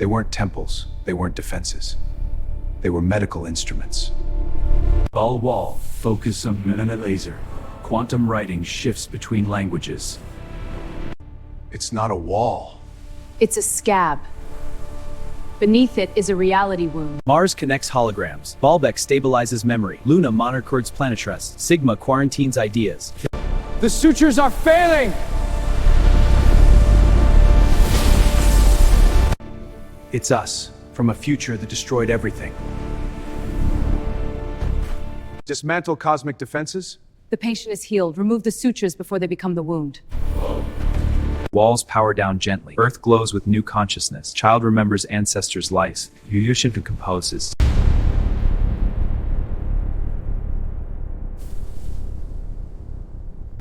They weren't temples, they weren't defenses. They were medical instruments. Lunar Wall, focus on laser. Quantum writing shifts between languages. It's not a wall. It's a scab. Beneath it is a reality wound. Mars connects holograms. Baalbek stabilizes memory. Luna monitors planetary. Sigma quarantines ideas. The sutures are failing! It's us, from a future that destroyed everything. Dismantle cosmic defenses? The patient is healed. Remove the sutures before they become the wound. Walls power down gently. Earth glows with new consciousness. Child remembers ancestors' life. Yushin composes.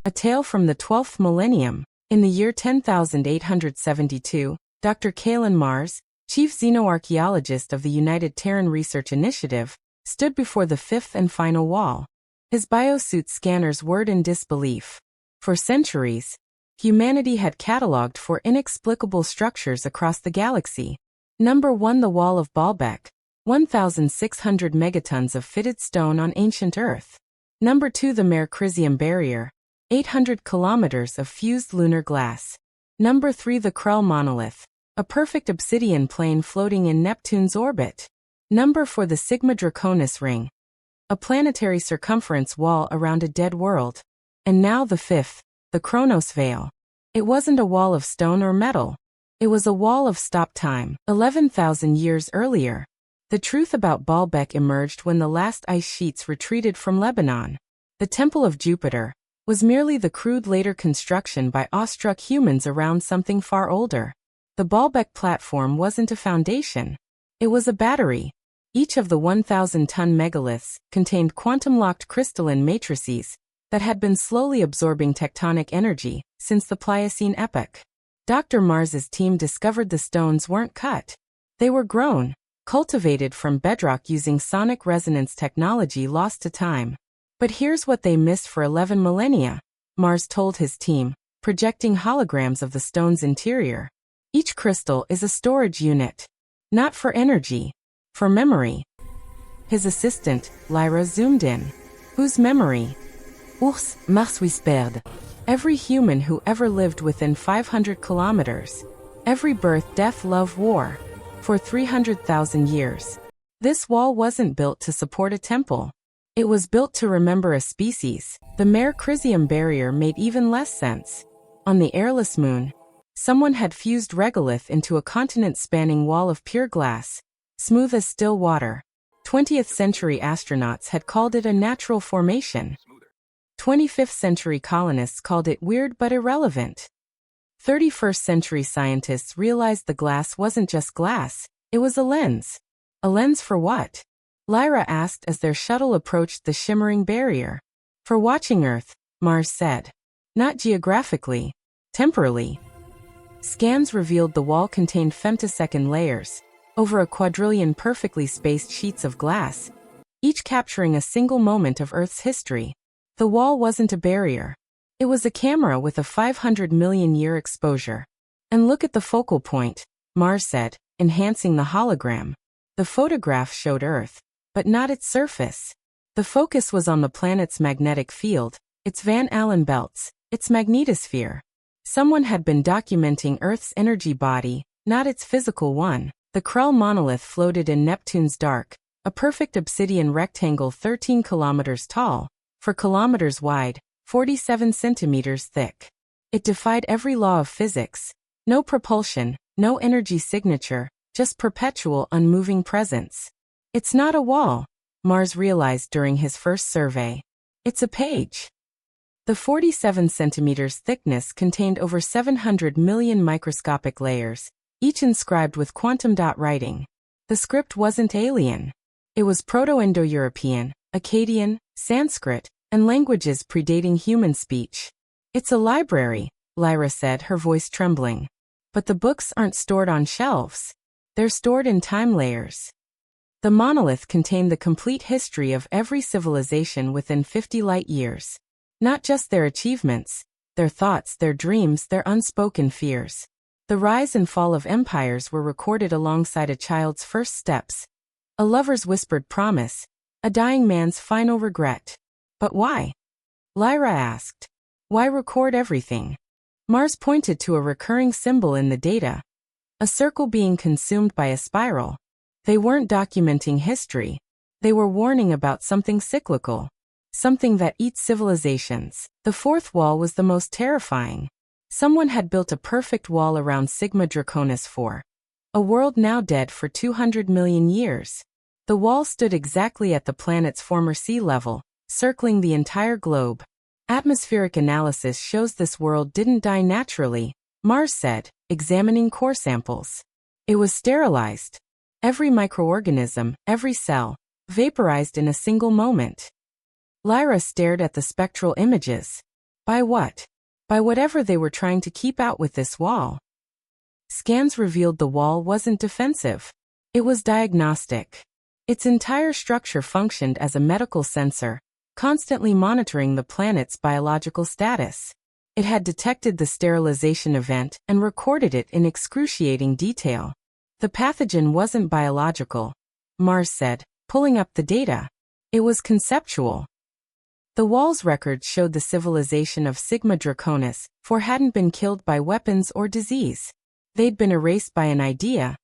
A tale from the 12th millennium. In the year 10,872, Dr. Kaelen Mars, chief xenoarchaeologist of the United Terran Research Initiative, stood before the fifth and final wall. His biosuit scanners whirred in disbelief. For centuries, humanity had cataloged for inexplicable structures across the galaxy. Number 1, the Wall of Baalbek, 1,600 megatons of fitted stone on ancient Earth. Number 2, the Mercurium Barrier, 800 kilometers of fused lunar glass. Number 3, the Krell Monolith, a perfect obsidian plain floating in Neptune's orbit. Number 4, the Sigma Draconis Ring, a planetary circumference wall around a dead world. And now the fifth, the Chronos Veil. It wasn't a wall of stone or metal. It was a wall of stop time. 11,000 years earlier, the truth about Baalbek emerged when the last ice sheets retreated from Lebanon. The Temple of Jupiter was merely the crude later construction by awestruck humans around something far older. The Baalbek platform wasn't a foundation. It was a battery. Each of the 1,000-ton megaliths contained quantum-locked crystalline matrices that had been slowly absorbing tectonic energy since the Pliocene epoch. Dr. Mars's team discovered the stones weren't cut. They were grown, cultivated from bedrock using sonic resonance technology lost to time. But here's what they missed for 11 millennia, Mars told his team, projecting holograms of the stone's interior. Each crystal is a storage unit. Not for energy, for memory. His assistant, Lyra, zoomed in. Whose memory? Ours, Mars whispered. Every human who ever lived within 500 kilometers. Every birth, death, love, war. For 300,000 years. This wall wasn't built to support a temple. It was built to remember a species. The Mercurium Barrier made even less sense. On the airless moon, someone had fused regolith into a continent-spanning wall of pure glass, smooth as still water. 20th century astronauts had called it a natural formation. 25th century colonists called it weird but irrelevant. 31st century scientists realized the glass wasn't just glass, it was a lens. A lens for what? Lyra asked as their shuttle approached the shimmering barrier. For watching Earth, Mars said. Not geographically, temporally. Scans revealed the wall contained femtosecond layers, over a quadrillion perfectly spaced sheets of glass, each capturing a single moment of Earth's history. The wall wasn't a barrier. It was a camera with a 500 million year exposure. And look at the focal point, Mars said, enhancing the hologram. The photograph showed Earth, but not its surface. The focus was on the planet's magnetic field, its Van Allen belts, its magnetosphere. Someone had been documenting Earth's energy body, not its physical one. The Krell Monolith floated in Neptune's dark, a perfect obsidian rectangle 13 kilometers tall, 4 kilometers wide, 47 centimeters thick. It defied every law of physics. No propulsion, no energy signature, just perpetual unmoving presence. It's not a wall, Mars realized during his first survey. It's a page. The 47 centimeters thickness contained over 700 million microscopic layers, each inscribed with quantum dot writing. The script wasn't alien. It was Proto-Indo-European, Akkadian, Sanskrit, and languages predating human speech. It's a library, Lyra said, her voice trembling. But the books aren't stored on shelves. They're stored in time layers. The monolith contained the complete history of every civilization within 50 light-years. Not just their achievements, their thoughts, their dreams, their unspoken fears. The rise and fall of empires were recorded alongside a child's first steps, a lover's whispered promise, a dying man's final regret. But why? Lyra asked. Why record everything? Mars pointed to a recurring symbol in the data, a circle being consumed by a spiral. They weren't documenting history. They were warning about something cyclical, something that eats civilizations. The fourth wall was the most terrifying. Someone had built a perfect wall around Sigma Draconis 4, a world now dead for 200 million years. The wall stood exactly at the planet's former sea level, circling the entire globe. Atmospheric analysis shows this world didn't die naturally, Mars said, examining core samples. It was sterilized. Every microorganism, every cell, vaporized in a single moment. Lyra stared at the spectral images. By what? By whatever they were trying to keep out with this wall. Scans revealed the wall wasn't defensive. It was diagnostic. Its entire structure functioned as a medical sensor, constantly monitoring the planet's biological status. It had detected the sterilization event and recorded it in excruciating detail. The pathogen wasn't biological, Mars said, pulling up the data. It was conceptual. The wall's records showed the civilization of Sigma Draconis 4 hadn't been killed by weapons or disease. They'd been erased by an idea,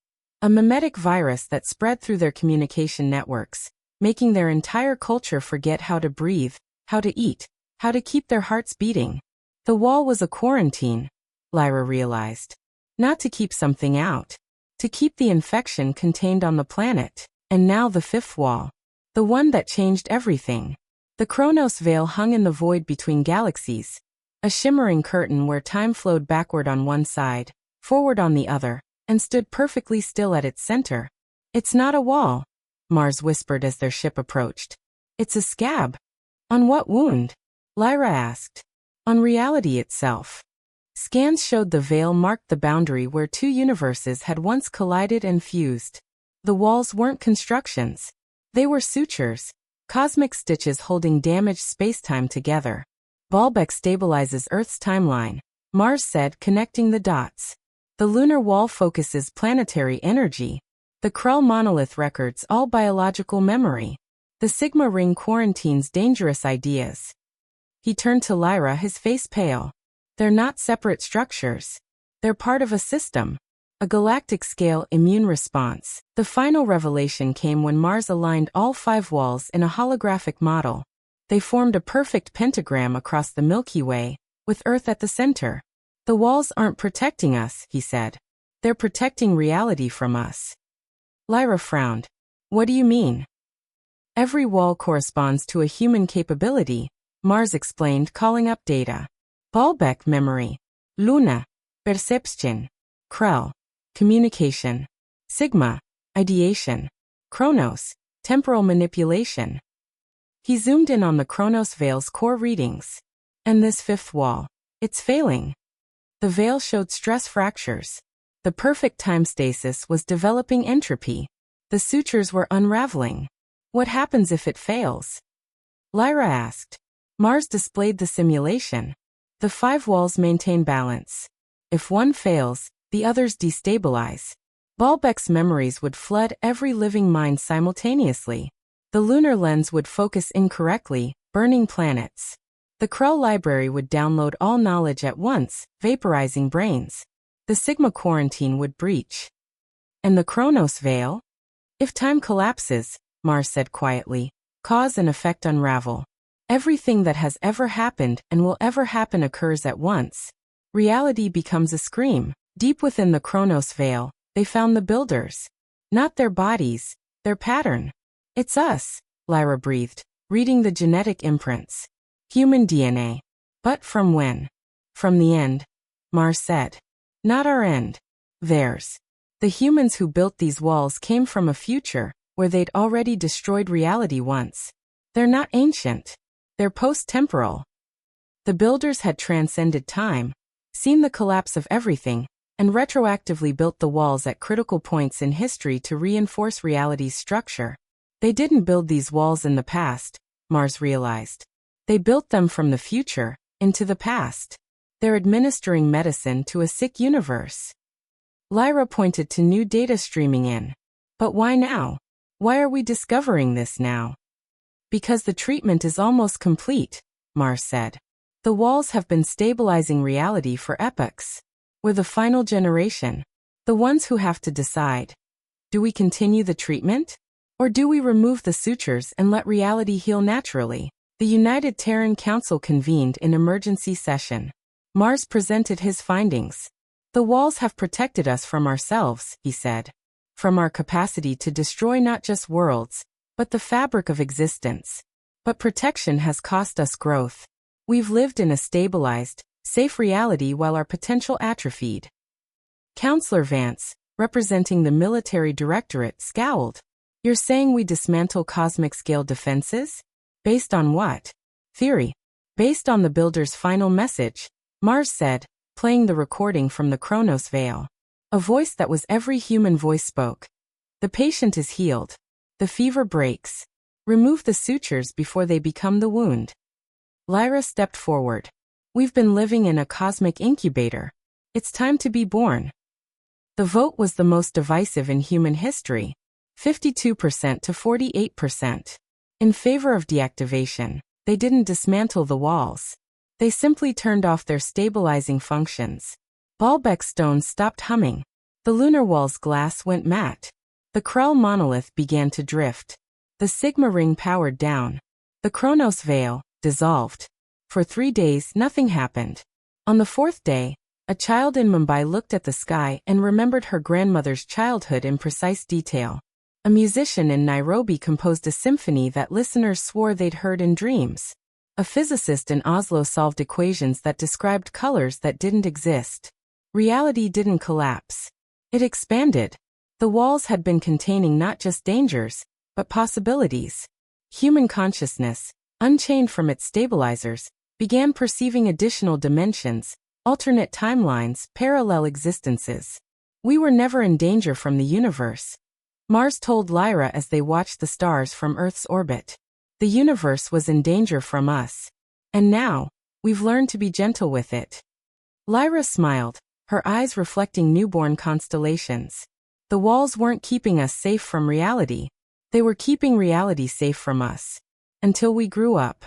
a mimetic virus that spread through their communication networks, making their entire culture forget how to breathe, how to eat, how to keep their hearts beating. The wall was a quarantine, Lyra realized. Not to keep something out. To keep the infection contained on the planet. And now the fifth wall. The one that changed everything. The Chronos Veil hung in the void between galaxies. A shimmering curtain where time flowed backward on one side, forward on the other, and stood perfectly still at its center. It's not a wall, Mars whispered as their ship approached. It's a scab. On what wound? Lyra asked. On reality itself. Scans showed the veil marked the boundary where two universes had once collided and fused. The walls weren't constructions. They were sutures, cosmic stitches holding damaged spacetime together. Baalbek stabilizes Earth's timeline, Mars said, connecting the dots. The Lunar Wall focuses planetary energy. The Krell Monolith records all biological memory. The Sigma Ring quarantines dangerous ideas. He turned to Lyra, his face pale. They're not separate structures. They're part of a system. A galactic-scale immune response. The final revelation came when Mars aligned all 5 walls in a holographic model. They formed a perfect pentagram across the Milky Way, with Earth at the center. The walls aren't protecting us, he said. They're protecting reality from us. Lyra frowned. What do you mean? Every wall corresponds to a human capability, Mars explained, calling up data. Baalbek memory. Luna. Perception. Krell. Communication. Sigma. Ideation. Chronos. Temporal manipulation. He zoomed in on the Chronos Veil's core readings. And this fifth wall. It's failing. The veil showed stress fractures. The perfect time stasis was developing entropy. The sutures were unraveling. What happens if it fails? Lyra asked. Mars displayed the simulation. The 5 walls maintain balance. If one fails, the others destabilize. Baalbek's memories would flood every living mind simultaneously. The lunar lens would focus incorrectly, burning planets. The Krell library would download all knowledge at once, vaporizing brains. The Sigma quarantine would breach. And the Chronos Veil? If time collapses, Mars said quietly, cause and effect unravel. Everything that has ever happened and will ever happen occurs at once. Reality becomes a scream. Deep within the Chronos Veil, they found the builders. Not their bodies, their pattern. It's us, Lyra breathed, reading the genetic imprints. Human DNA. But from when? From the end, Mars said. Not our end. Theirs. The humans who built these walls came from a future where they'd already destroyed reality once. They're not ancient. They're post-temporal. The builders had transcended time, seen the collapse of everything, and retroactively built the walls at critical points in history to reinforce reality's structure. They didn't build these walls in the past, Mars realized. They built them from the future, into the past. They're administering medicine to a sick universe. Lyra pointed to new data streaming in. But why now? Why are we discovering this now? Because the treatment is almost complete, Mars said. The walls have been stabilizing reality for epochs. We're the final generation. The ones who have to decide. Do we continue the treatment? Or do we remove the sutures and let reality heal naturally? The United Terran Council convened in emergency session. Mars presented his findings. The walls have protected us from ourselves, he said. From our capacity to destroy not just worlds, but the fabric of existence. But protection has cost us growth. We've lived in a stabilized, safe reality while our potential atrophied. Counselor Vance, representing the military directorate, scowled. You're saying we dismantle cosmic-scale defenses? Based on what? Theory. Based on the Builder's final message, Mars said, playing the recording from the Chronos Veil. A voice that was every human voice spoke. The patient is healed. The fever breaks. Remove the sutures before they become the wound. Lyra stepped forward. We've been living in a cosmic incubator. It's time to be born. The vote was the most divisive in human history. 52% to 48%. In favor of deactivation, they didn't dismantle the walls. They simply turned off their stabilizing functions. Baalbek stone stopped humming. The Lunar Wall's glass went matte. The Krell Monolith began to drift. The Sigma ring powered down. The Chronos Veil dissolved. For 3 days, nothing happened. On the 4th day, a child in Mumbai looked at the sky and remembered her grandmother's childhood in precise detail. A musician in Nairobi composed a symphony that listeners swore they'd heard in dreams. A physicist in Oslo solved equations that described colors that didn't exist. Reality didn't collapse. It expanded. The walls had been containing not just dangers, but possibilities. Human consciousness, unchained from its stabilizers, began perceiving additional dimensions, alternate timelines, parallel existences. We were never in danger from the universe. Mars told Lyra as they watched the stars from Earth's orbit. The universe was in danger from us. And now, we've learned to be gentle with it. Lyra smiled, her eyes reflecting newborn constellations. The walls weren't keeping us safe from reality. They were keeping reality safe from us. Until we grew up.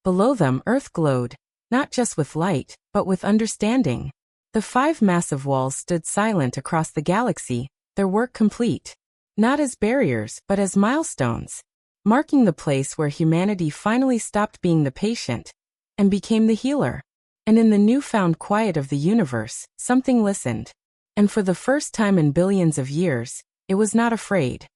Below them, Earth glowed, not just with light, but with understanding. The 5 massive walls stood silent across the galaxy, their work complete. Not as barriers, but as milestones. Marking the place where humanity finally stopped being the patient and became the healer. And in the newfound quiet of the universe, something listened. And for the first time in billions of years, it was not afraid.